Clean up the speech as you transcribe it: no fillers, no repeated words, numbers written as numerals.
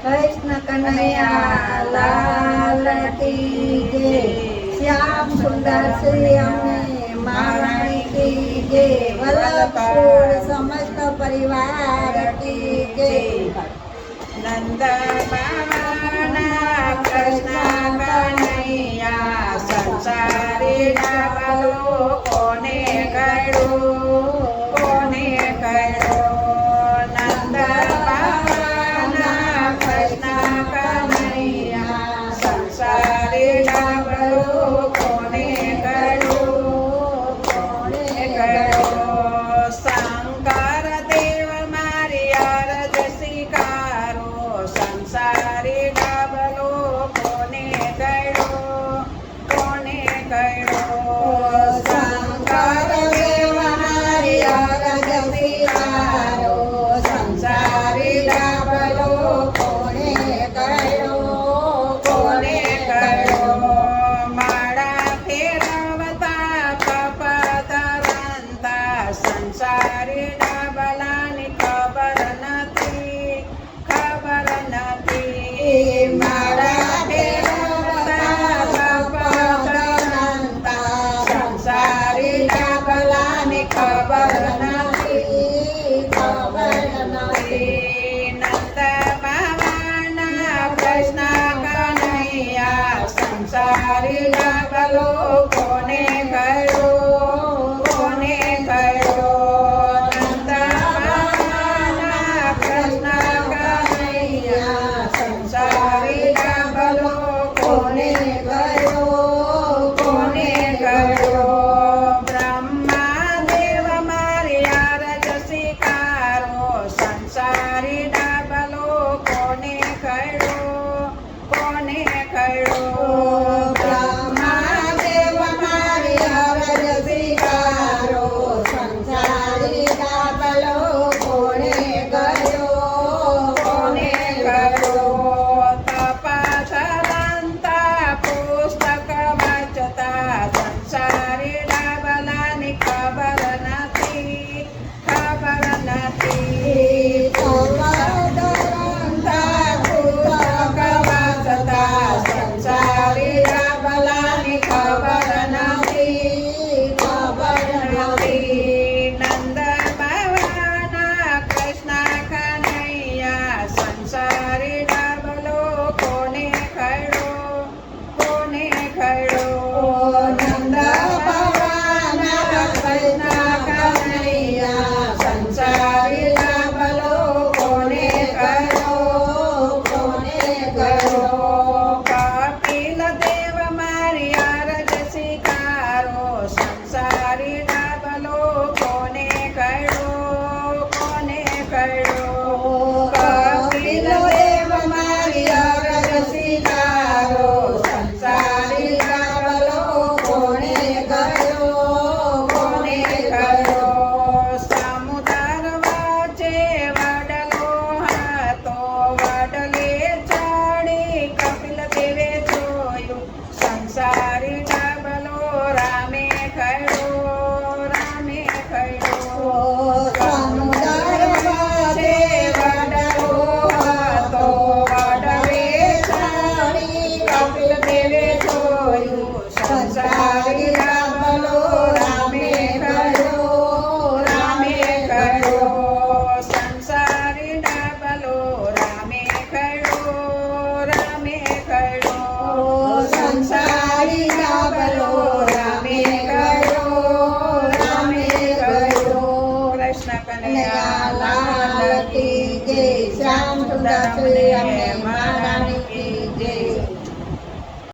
કૃષ્ણ કનૈયા લાલ કી જય. શ્યામ સુંદર શ્રી અમને મહારાણી કી જય. વલ્લભપુર સમસ્ત પરિવાર કી જય. નંદ બાવાના કૃષ્ણ કનૈયા સંસારી ડાબલો કોને કળ્યો કોને કળ્યો. નંદ બાવાના કૃષ્ણ કનૈયા સંસારી ડાબલો કોને કળ્યો કોને કળ્યો. શંકર દેવ મારી અરજ સ્વીકારો સંસારી ડાબલો કોને કળ્યો કોને કળ્યો. શંકર દેવ મારી અરજ સ્વીકારો સંસારી ડાબલો કોને કળ્યો કોને કળ્યો. માળા ફેરવતા કપત રંતા સંસારી ડાબલાની ખબર નથી ખબર નથી. મારા ફેરવતા કપત રંતા સંસારી ડાબલાની ખબર નથી ખબર નથી. નંદ બાવાના કૃષ્ણ કનૈયા સંસારી ડાબલો કોને કળ્યો કોને કળ્યો. નંદ બાવાના કૃષ્ણ કનૈયા સંસારી ડાબલો કોને કળ્યો કોને કળ્યો. બ્રહ્માદેવ મારી અરજ સ્વીકારો સંસારી ડાબલો કોને કળ્યો કોને કળ્યો. બ્રહ્માદેવ મારી અરજ સ્વીકારો સંસારી ડાબલો કોને કર્યો કોને કળ્યો. તપસલંતા પુસ્તક વાંચતા સંસારી ડાબલાની ખબર નથી ખબર નથી. પુસ્તક વાંચતા સંસારી ડાબલાની ખબર નથી ખબર નથી. નંદ બાવાના કૃષ્ણ કનૈયા સંસારી ડાબલો કોને કળ્યો કોને કળ્યો. નંદ બાવાના કૃષ્ણ કનૈયા સંસારી ડાબલો કોને કર્યો કોને કર્યો. કપિલ દેવ મારી અરજ સ્વીકારો સંસારી ડાબલો કોને કળ્યો કોને કળ્યો. કપિલ દેવ મારી અરજ સ્વીકારો સંસારી ડાબલો કોને કર્યો કોને કર્યો. સમુદ્ર વચ્ચે વડલો હતો વડલે ચડી કપિલ દેવે જોયું સંસારી ડાબલો રામે કળ્યો રામે કળ્યો. સમુદ્ર વચ્ચે વડલો હતો વડલે ચડી કપિલ દેવે જોયું સંસારી ડાબલો રામે કર્યો રામે કળ્યો. સંસારી ડાબલો રામે કળ્યો રામે કળ્યો. સંસારી ડાબલો રામે કર્યો રામે કર્યો. કૃષ્ણ કનૈયા લાલ કી જય. શ્યામ સુંદર શ્રી અમને મહારાણી કી